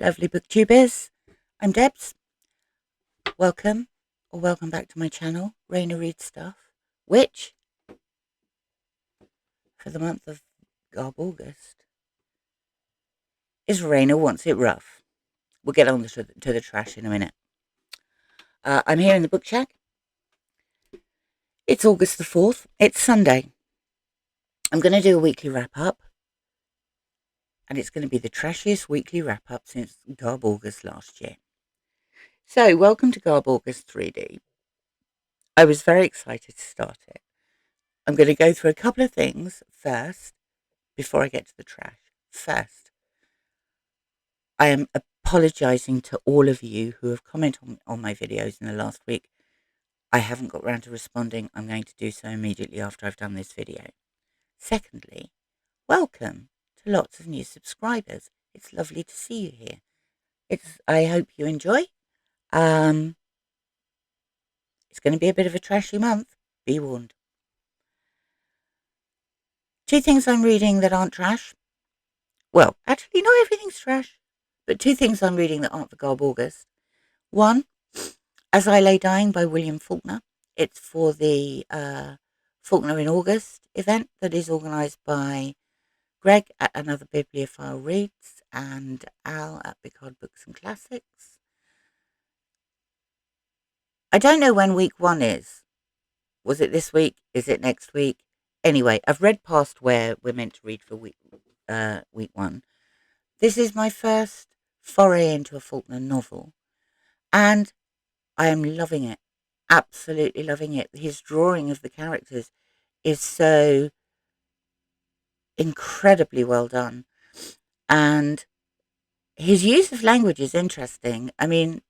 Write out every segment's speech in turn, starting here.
Lovely booktubers, I'm Debs. Welcome back to my channel, Raina Reads Stuff, which for the month of GarbAugust is Raina Wants It Rough. We'll get on to the trash in a minute. I'm here in the book shack. It's August the 4th. It's Sunday. I'm going to do a weekly wrap up, and it's going to be the trashiest weekly wrap up since GarbAugust last year. So, welcome to GarbAugust 3D. I was very excited to start it. I'm going to go through a couple of things first before I get to the trash. First, I am apologising to all of you who have commented on my videos in the last week. I haven't got around to responding. I'm going to do so immediately after I've done this video. Secondly, welcome to lots of new subscribers. It's lovely to see you here. I hope you enjoy. It's going to be a bit of a trashy month. Be warned. Two things I'm reading that aren't trash. Well, actually, not everything's trash, but two things I'm reading that aren't for GarbAugust. One, As I Lay Dying by William Faulkner. It's for the Faulkner in August event that is organised by Greg at Another Bibliophile Reads and Al at Big Hard Books and Classics. I don't know when week one is. Was it this week? Is it next week? Anyway, I've read past where we're meant to read for week one. This is my first foray into a Faulkner novel, and I am loving it. Absolutely loving it. His drawing of the characters is so incredibly well done, and his use of language is interesting. I mean,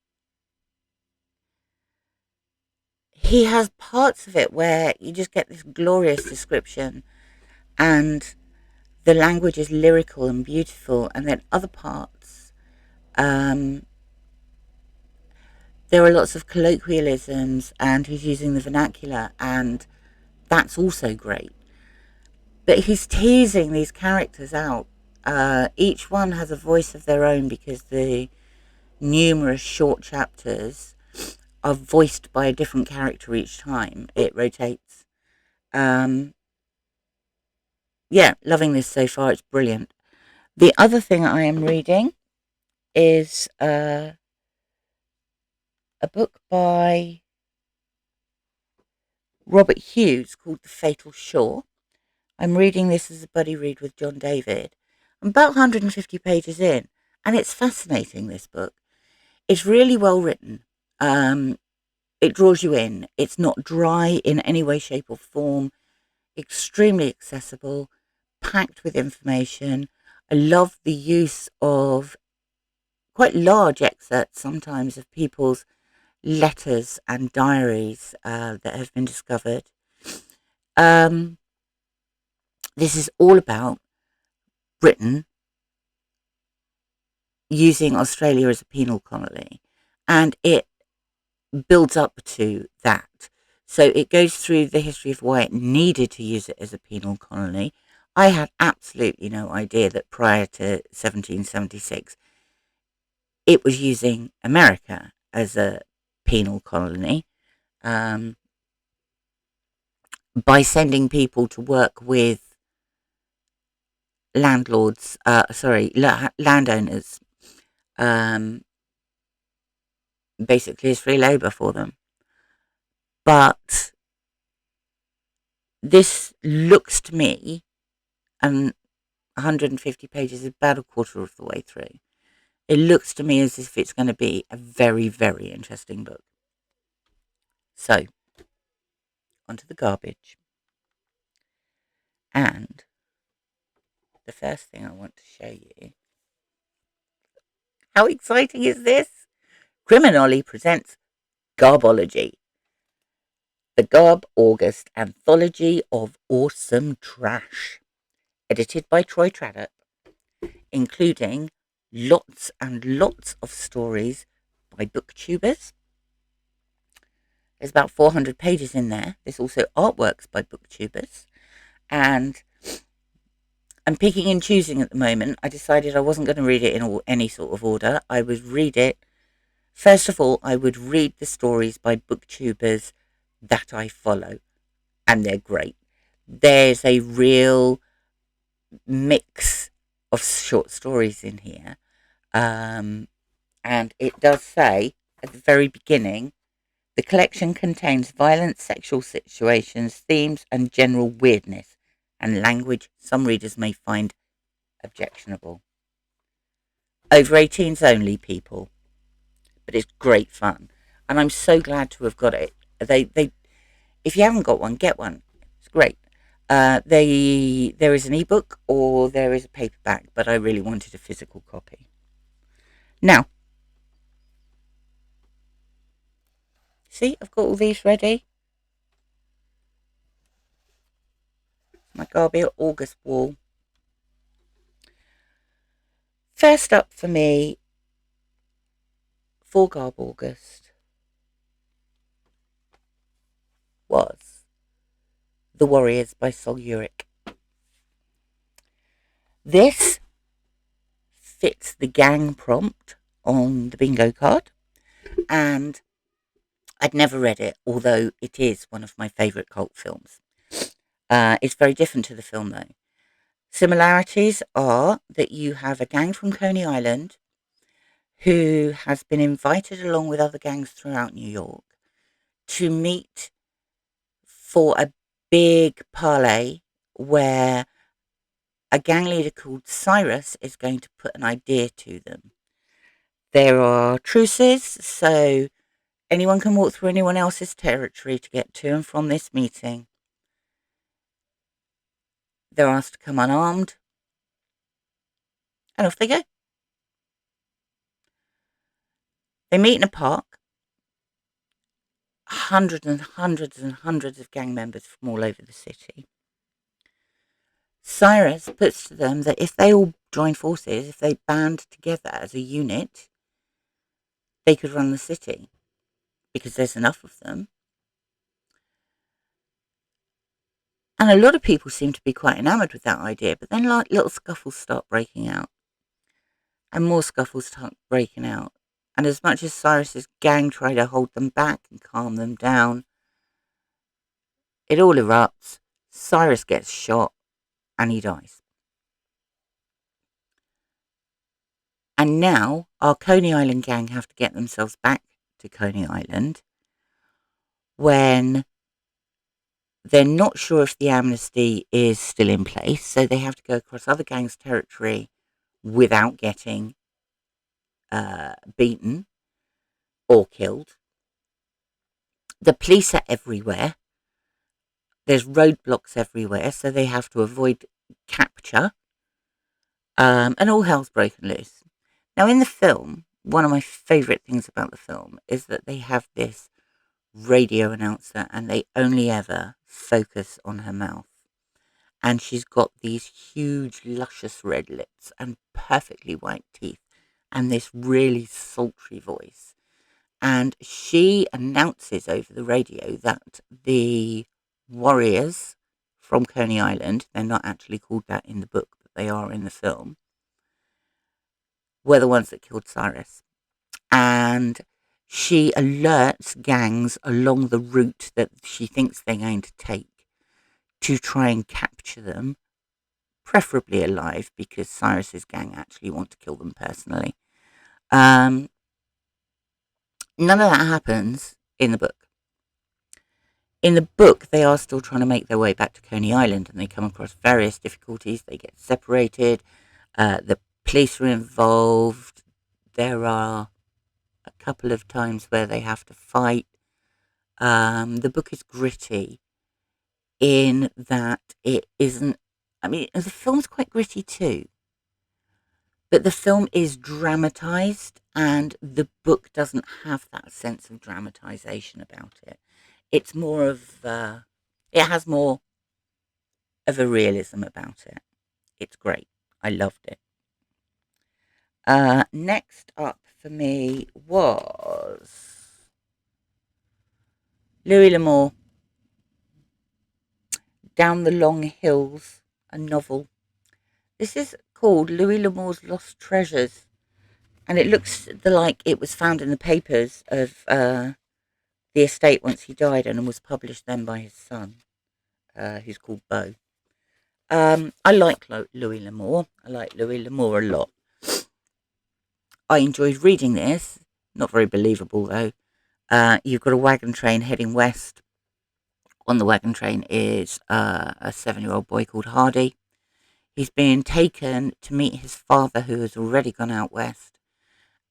he has parts of it where you just get this glorious description and the language is lyrical and beautiful, and then other parts, there are lots of colloquialisms and he's using the vernacular, and that's also great. But he's teasing these characters out. Each one has a voice of their own because the numerous short chapters are voiced by a different character each time. It rotates. Yeah, loving this so far. It's brilliant. The other thing I am reading is a book by Robert Hughes called The Fatal Shore. I'm reading this as a buddy read with John David. I'm about 150 pages in, and it's fascinating, this book. It's really well written. It draws you in. It's not dry in any way, shape or form. Extremely accessible, packed with information. I love the use of quite large excerpts sometimes of people's letters and diaries that have been discovered. This is all about Britain using Australia as a penal colony, and it builds up to that. So it goes through the history of why it needed to use it as a penal colony. I had absolutely no idea that prior to 1776 it was using America as a penal colony, by sending people to work with landowners, basically as free labour for them. But this looks to me, and 150 pages is about a quarter of the way through, it looks to me as if it's going to be a very, very interesting book. So, onto the garbage. And the first thing I want to show you, how exciting is this? Creaming Olly presents Garbology, the GarbAugust anthology of awesome trash, edited by Troy Traddop, including lots and lots of stories by booktubers. There's about 400 pages in there. There's also artworks by booktubers, and I'm picking and choosing at the moment. I decided I wasn't going to read it in any sort of order. I would read it. First of all, I would read the stories by booktubers that I follow, and they're great. There's a real mix of short stories in here. And it does say at the very beginning, the collection contains violent sexual situations, themes, and general weirdness, and language some readers may find objectionable. Over 18s only, people, but it's great fun, and I'm so glad to have got it. If you haven't got one, get one. It's great. There is an ebook or there is a paperback, but I really wanted a physical copy. Now, see, I've got all these ready. My GarbAugust wall. First up for me, for GarbAugust, was The Warriors by Sol Yurick. This fits the gang prompt on the bingo card, and I'd never read it, although it is one of my favourite cult films. It's very different to the film, though. Similarities are that you have a gang from Coney Island who has been invited along with other gangs throughout New York to meet for a big parlay where a gang leader called Cyrus is going to put an idea to them. There are truces, so anyone can walk through anyone else's territory to get to and from this meeting. They're asked to come unarmed, and off they go. They meet in a park. Hundreds and hundreds and hundreds of gang members from all over the city. Cyrus puts to them that if they all join forces, if they band together as a unit, they could run the city because there's enough of them. And a lot of people seem to be quite enamoured with that idea, but then like little scuffles start breaking out. And more scuffles start breaking out. And as much as Cyrus's gang try to hold them back and calm them down, it all erupts. Cyrus gets shot and he dies. And now our Coney Island gang have to get themselves back to Coney Island when they're not sure if the amnesty is still in place, so they have to go across other gangs' territory without getting beaten or killed. The police are everywhere. There's roadblocks everywhere, so they have to avoid capture. And all hell's broken loose. Now, in the film, one of my favourite things about the film is that they have this radio announcer and they only ever focus on her mouth. And she's got these huge, luscious red lips and perfectly white teeth and this really sultry voice. And she announces over the radio that the warriors from Coney Island, they're not actually called that in the book, but they are in the film, were the ones that killed Cyrus. And she alerts gangs along the route that she thinks they're going to take to try and capture them, preferably alive, because Cyrus's gang actually want to kill them personally. None of that happens in the book. In the book, they are still trying to make their way back to Coney Island, and they come across various difficulties. They get separated. The police are involved. There are a couple of times where they have to fight. The book is gritty in that it isn't... I mean, the film's quite gritty too. But the film is dramatised, and the book doesn't have that sense of dramatisation about it. It's more of... it has more of a realism about it. It's great. I loved it. Next up for me was Louis L'Amour, Down the Long Hills, a novel. This is called Louis L'Amour's Lost Treasures, and it looks like it was found in the papers of the estate once he died, and was published then by his son, who's called Beau. I like Louis L'Amour. I like Louis L'Amour a lot. I enjoyed reading this. Not very believable though. You've got a wagon train heading west. On the wagon train is a 7-year-old boy called Hardy. He's being taken to meet his father, who has already gone out west,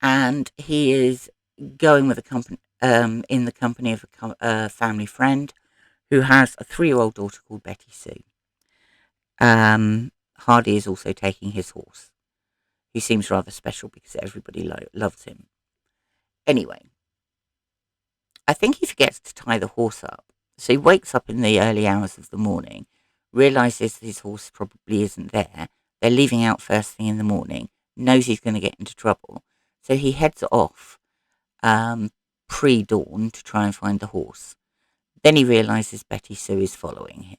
and he is going with a company in the company of a family friend who has a 3-year-old daughter called Betty Sue. Hardy is also taking his horse. He seems rather special because everybody loves him. Anyway, I think he forgets to tie the horse up. So he wakes up in the early hours of the morning, realises his horse probably isn't there. They're leaving out first thing in the morning, knows he's going to get into trouble. So he heads off pre-dawn to try and find the horse. Then he realises Betty Sue is following him.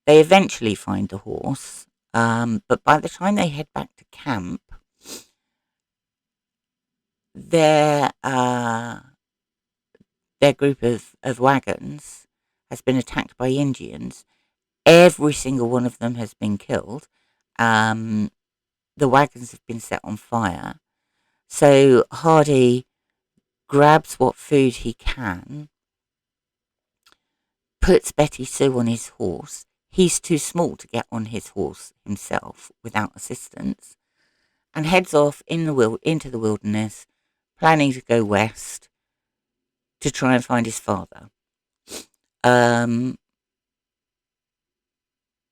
They eventually find the horse, but by the time they head back to camp, their group of wagons has been attacked by Indians. Every single one of them has been killed. The wagons have been set on fire. So Hardy grabs what food he can, puts Betty Sue on his horse. He's too small to get on his horse himself without assistance, and heads off into the wilderness, planning to go west to try and find his father. Then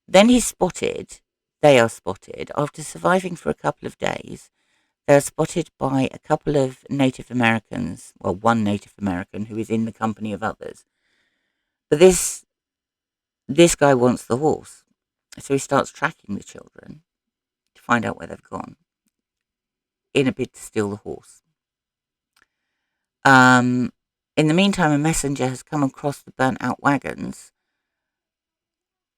they are spotted, after surviving for a couple of days, they are spotted by a couple of Native Americans, well, one Native American who is in the company of others. But this guy wants the horse, so he starts tracking the children to find out where they've gone, in a bid to steal the horse. In the meantime, a messenger has come across the burnt out wagons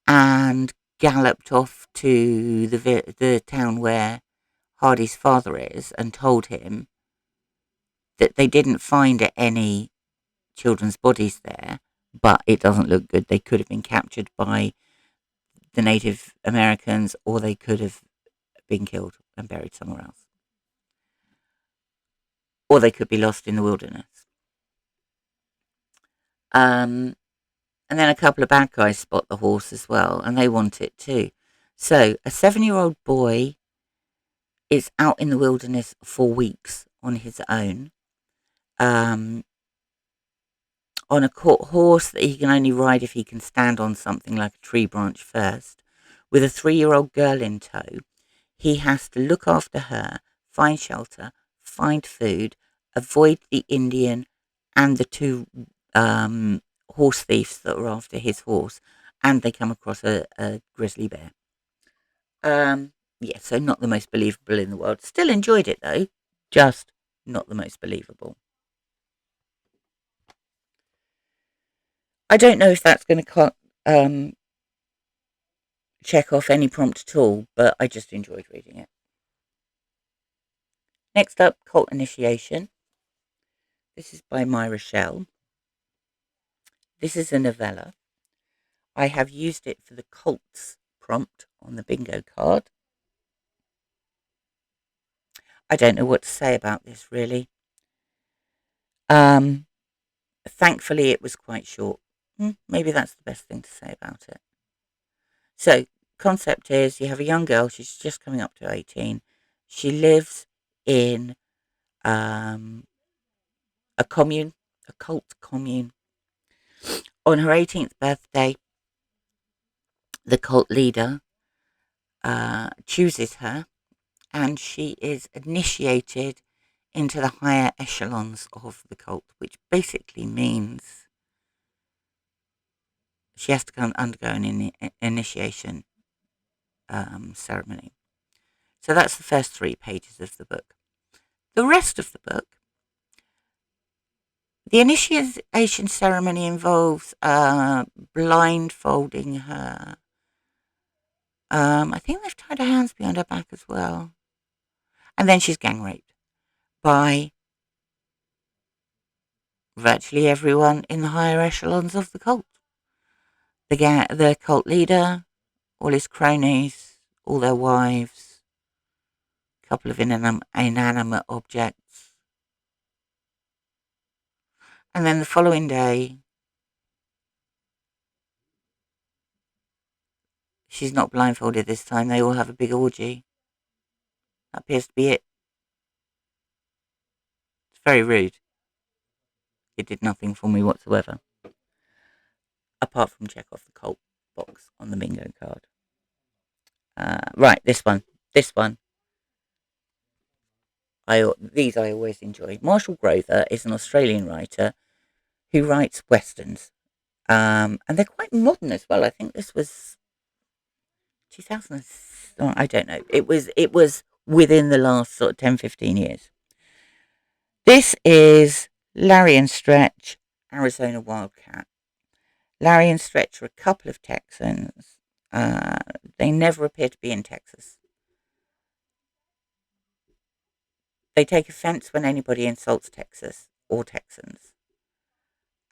and galloped off to the town where Hardy's father is, and told him that they didn't find any children's bodies there, but it doesn't look good. They could have been captured by the Native Americans, or they could have been killed and buried somewhere else, or they could be lost in the wilderness. And then a couple of bad guys spot the horse as well, and they want it too. So a 7-year-old boy is out in the wilderness for weeks on his own, on a horse that he can only ride if he can stand on something like a tree branch first, with a 3-year-old girl in tow. He has to look after her, find shelter, find food, avoid the Indian and the 2 horse thieves that are after his horse, and they come across a grizzly bear. Yeah, so not the most believable in the world. Still enjoyed it though, just not the most believable. I don't know if that's going to check off any prompt at all, but I just enjoyed reading it. Next up, Cult Initiation. This is by Mirah Shell. This is a novella. I have used it for the cults prompt on the bingo card. I don't know what to say about this really. Thankfully it was quite short. Maybe that's the best thing to say about it. So, concept is you have a young girl, she's just coming up to 18. She lives in a commune, a cult commune. On her 18th birthday, the cult leader chooses her, and she is initiated into the higher echelons of the cult, which basically means she has to undergo an initiation ceremony. So that's the first 3 pages of the book. The rest of the book, the initiation ceremony involves blindfolding her I think they've tied her hands behind her back as well. And then she's gang raped by virtually everyone in the higher echelons of the cult. The cult leader, all his cronies, all their wives, a couple of inanimate objects. And then the following day, she's not blindfolded this time. They all have a big orgy. That appears to be it. It's very rude. It did nothing for me whatsoever. Apart from check off the cult box on the bingo card. Right, this one. This one. These I always enjoy. Marshall Grover is an Australian writer who writes westerns. And they're quite modern as well. I think this was 2000. I don't know. It was within the last sort of 10, 15 years. This is Larry and Stretch, Arizona Wildcat. Larry and Stretch are a couple of Texans. They never appear to be in Texas. They take offense when anybody insults Texas or Texans.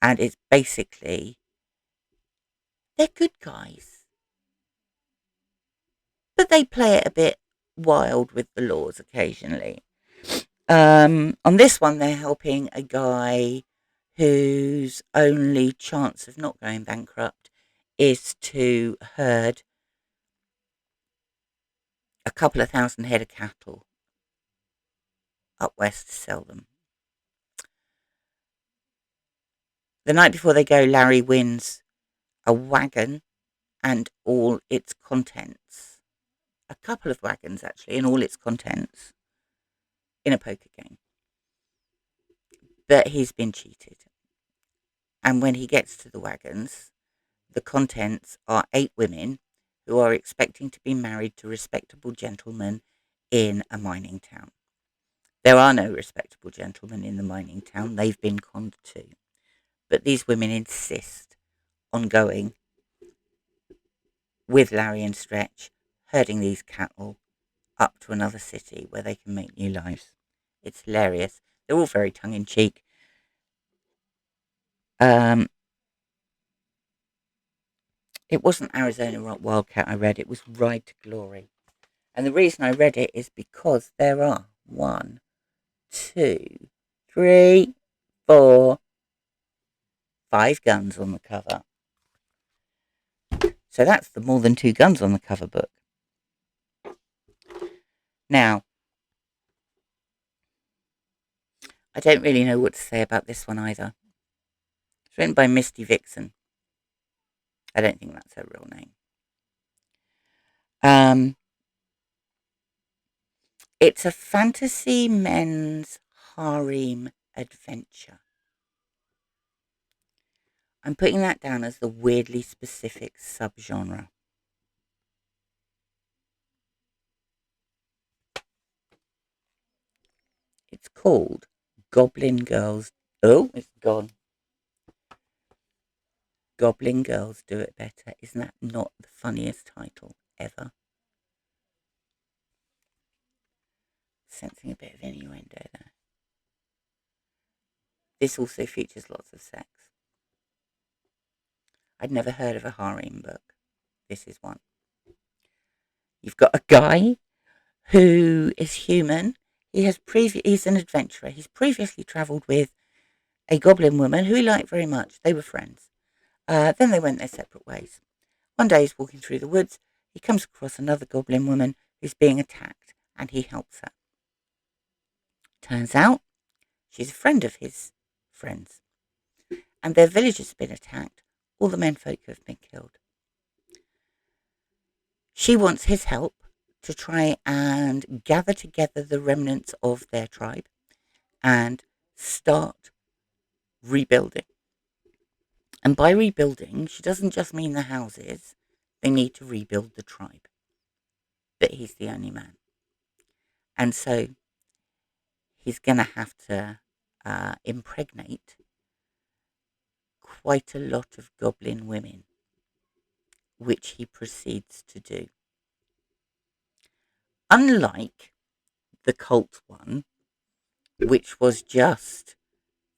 And it's basically, they're good guys. But they play it a bit wild with the laws occasionally. On this one, they're helping a guy whose only chance of not going bankrupt is to herd a couple of thousand head of cattle up west to sell them. The night before they go, Larry wins a wagon and all its contents. A couple of wagons, actually, and all its contents in a poker game. But he's been cheated. And when he gets to the wagons, the contents are 8 women who are expecting to be married to respectable gentlemen in a mining town. There are no respectable gentlemen in the mining town. They've been conned too. But these women insist on going with Larry and Stretch, herding these cattle up to another city where they can make new lives. It's hilarious. They're all very tongue-in-cheek. It wasn't Arizona Wildcat I read. It was Ride to Glory. And the reason I read it is because there are 1, 2, 3, 4, 5 guns on the cover. So that's the more than 2 guns on the cover book. Now, I don't really know what to say about this one either. It's written by Misty Vixen. I don't think that's her real name. It's a fantasy men's harem adventure. I'm putting that down as the weirdly specific subgenre. It's called Goblin Girls. Oh, it's gone. Goblin Girls Do It Better. Isn't that not the funniest title ever? Sensing a bit of innuendo there. This also features lots of sex. I'd never heard of a harem book. This is one. You've got a guy who is human. He's an adventurer. He's previously travelled with a goblin woman who he liked very much. They were friends. Then they went their separate ways. One day he's walking through the woods. He comes across another goblin woman who's being attacked, and he helps her. Turns out she's a friend of his friends, and their village has been attacked. All the menfolk have been killed. She wants his help to try and gather together the remnants of their tribe and start rebuilding. And by rebuilding, she doesn't just mean the houses. They need to rebuild the tribe. But he's the only man. And so he's going to have to impregnate quite a lot of goblin women, which he proceeds to do. unlike the cult one, which was just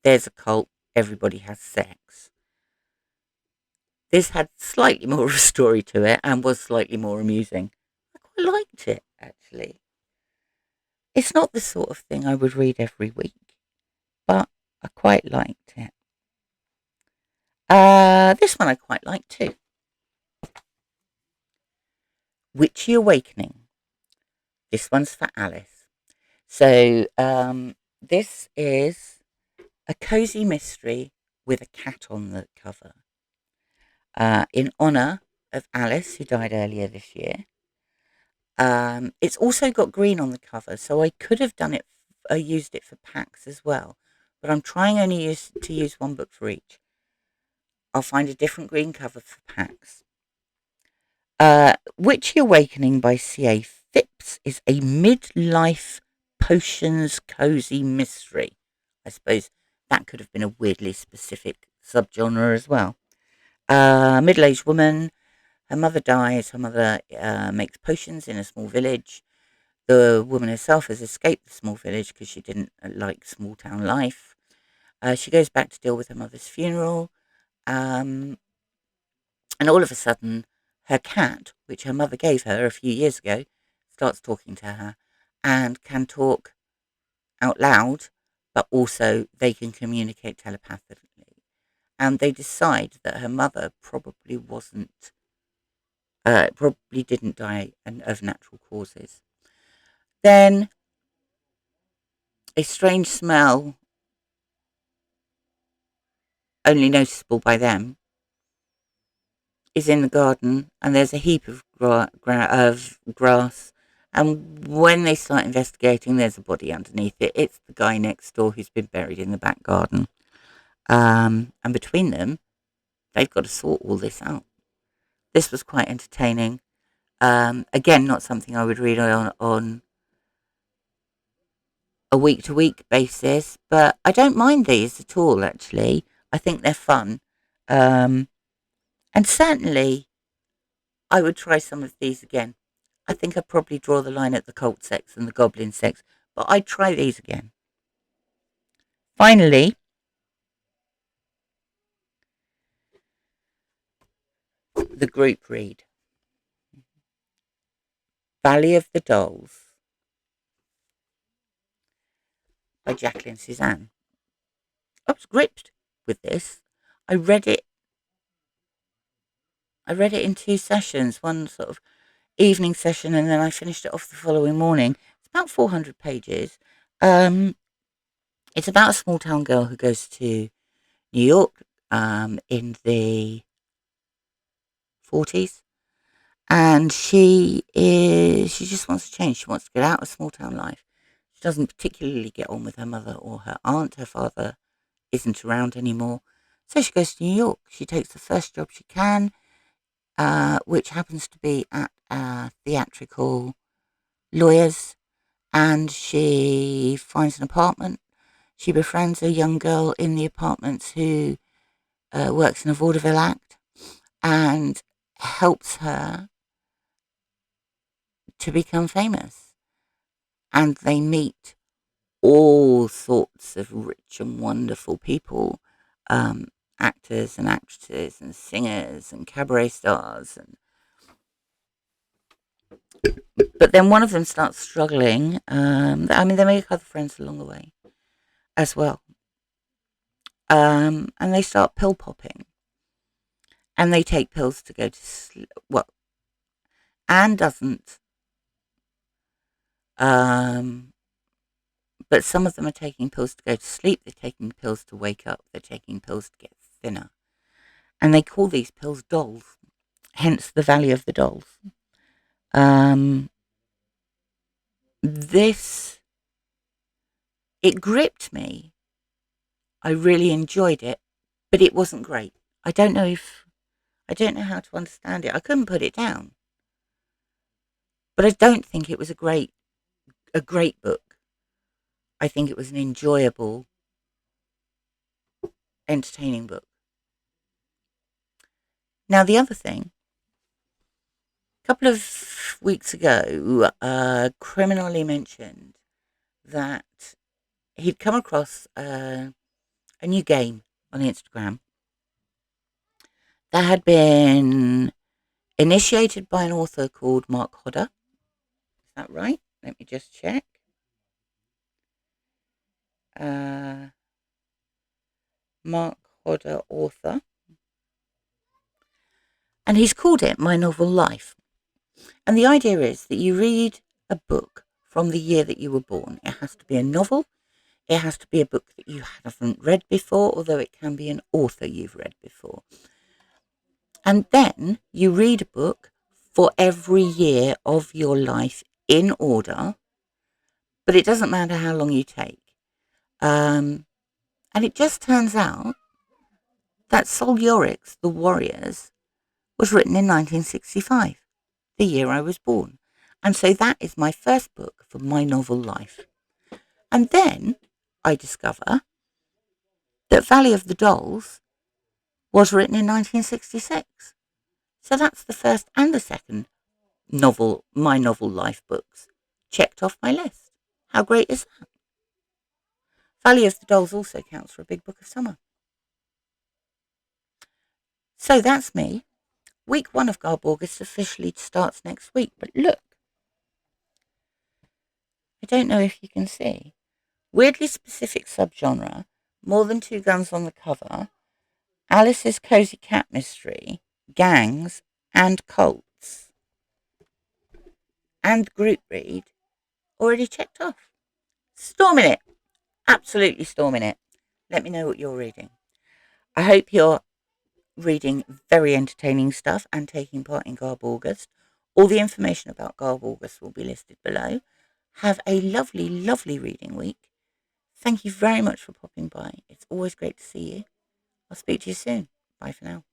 there's a cult, everybody has sex. This had slightly more of a story to it and was slightly more amusing. I quite liked it, actually. It's not the sort of thing I would read every week, but I quite liked it. This one I quite like too. Witchy Awakening. This one's for Alice. So this is a cozy mystery with a cat on the cover. In honour of Alice, who died earlier this year. It's also got green on the cover, so I could have done it, used it for packs as well. But I'm trying only to use one book for each. I'll find a different green cover for packs. Witchy Awakening by C.A. Phipps is a midlife potions cozy mystery. I suppose that could have been a weirdly specific subgenre as well. Middle-aged woman. Her mother dies. Her mother makes potions in a small village. The woman herself has escaped the small village because she didn't like small town life. She goes back to deal with her mother's funeral. And all of a sudden, her cat, which her mother gave her a few years ago, starts talking to her and can talk out loud, but also they can communicate telepathically. And they decide that her mother probably didn't die of natural causes. Then a strange smell, only noticeable by them, is in the garden, and there's a heap of grass. And when they start investigating, there's a body underneath it. It's the guy next door who's been buried in the back garden. And between them, they've got to sort all this out. This was quite entertaining. Again, not something I would read on a week-to-week basis, but I don't mind these at all, actually. I think they're fun. And certainly, I would try some of these again. I think I'd probably draw the line at the cult sex and the goblin sex, but I'd try these again. Finally, the group read. Valley of the Dolls by Jacqueline and Susann. I was gripped with this. I read it in 2 sessions, one sort of evening session, and then I finished it off the following morning. It's about 400 pages. It's about a small town girl who goes to New York in the 40s. And she just wants to change. She wants to get out of small town life. She doesn't particularly get on with her mother or her aunt. Her father isn't around anymore. So she goes to New York. She takes the first job she can, which happens to be at a theatrical lawyer's. And she finds an apartment. She befriends a young girl in the apartments who works in a vaudeville act and helps her to become famous. And they meet all sorts of rich and wonderful people, actors and actresses and singers and cabaret stars. But then one of them starts struggling. They make other friends along the way as well. And they start pill popping. And they take pills to go to sleep. Well, Anne doesn't. But some of them are taking pills to go to sleep. They're taking pills to wake up. They're taking pills to get thinner. And they call these pills dolls, hence the Valley of the Dolls. It gripped me. I really enjoyed it, but it wasn't great. I don't know how to understand it. I couldn't put it down. But I don't think it was a great book. I think it was an enjoyable, entertaining book. Now, the other thing, couple of weeks ago, Criminally mentioned that he'd come across a new game on Instagram that had been initiated by an author called Mark Hodder. Is that right? Let me just check. Mark Hodder, author. And he's called it My Novel Life. And the idea is that you read a book from the year that you were born. It has to be a novel. It has to be a book that you haven't read before, although it can be an author you've read before. And then you read a book for every year of your life in order, but it doesn't matter how long you take. And it just turns out that Sol Yurick's The Warriors was written in 1965, the year I was born. And so that is my first book for my novel life. And then I discover that Valley of the Dolls was written in 1966. So that's the first and the second novel, my novel life books, checked off my list. How great is that? Valley of the Dolls also counts for a big book of summer. So that's me. Week 1 of GarbAugust officially starts next week. But look, I don't know if you can see. Weirdly specific subgenre, more than 2 guns on the cover, Alice's Cozy Cat Mystery, gangs, and cults, and group read, already checked off. Storming it. Absolutely storming it. Let me know what you're reading. I hope you're reading very entertaining stuff and taking part in GarbAugust. All the information about GarbAugust will be listed below. Have a lovely, lovely reading week. Thank you very much for popping by. It's always great to see you. I'll speak to you soon. Bye for now.